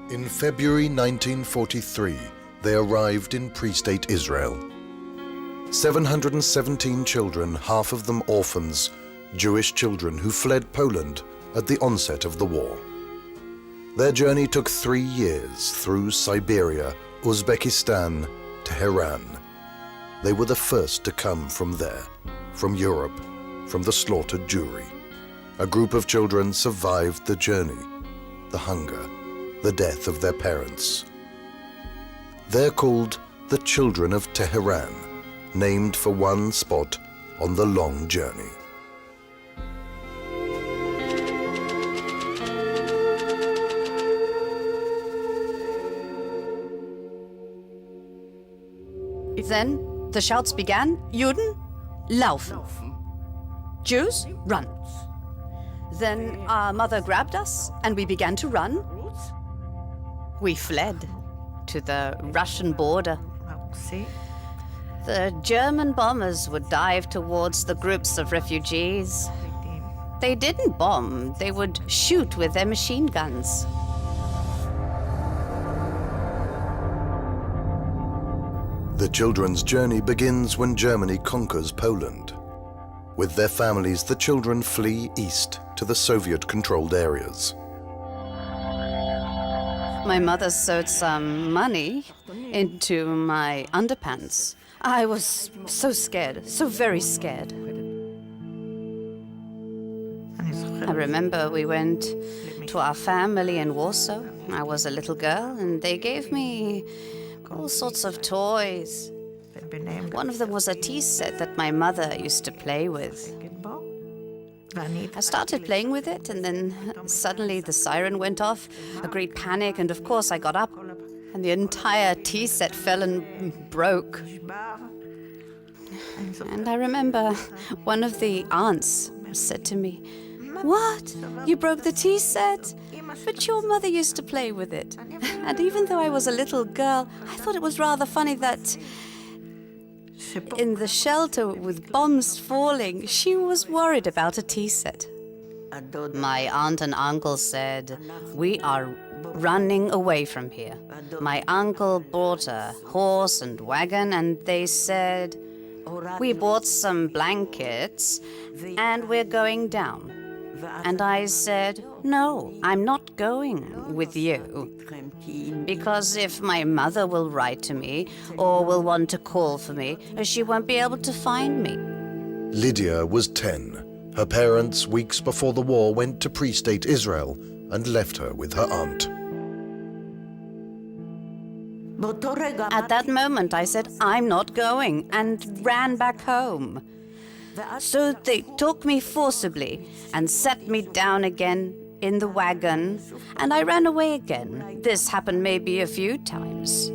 In February 1943, they arrived in pre-state Israel. 717 children, half of them orphans, Jewish children who fled Poland at the onset of the war. Their journey took 3 years through Siberia, Uzbekistan, Teheran. They were the first to come from there, from Europe, from the slaughtered Jewry. A group of children survived the journey, the hunger, the death of their parents. They're called the Children of Teheran, named for one spot on the long journey. Then the shouts began, Juden, laufen. Jews, run. Then our mother grabbed us and we began to run. We fled to the Russian border. The German bombers would dive towards the groups of refugees. They didn't bomb, they would shoot with their machine guns. The children's journey begins when Germany conquers Poland. With their families, the children flee east to the Soviet-controlled areas. My mother sewed some money into my underpants. I was so scared, so very scared. I remember we went to our family in Warsaw. I was a little girl and they gave me all sorts of toys. One of them was a tea set that my mother used to play with. I started playing with it and then suddenly the siren went off, a great panic, and of course I got up and the entire tea set fell and broke. And I remember one of the aunts said to me, "What? You broke the tea set? But your mother used to play with it." And even though I was a little girl, I thought it was rather funny that in the shelter with bombs falling, she was worried about a tea set. My aunt and uncle said, "We are running away from here." My uncle bought a horse and wagon and they said, "We bought some blankets and we're going down." And I said, "No, I'm not going with you. Because if my mother will write to me or will want to call for me, she won't be able to find me." Lydia was 10. Her parents, weeks before the war, went to pre-state Israel and left her with her aunt. At that moment, I said, "I'm not going," and ran back home. So they took me forcibly and set me down again in the wagon, and I ran away again. This happened maybe a few times.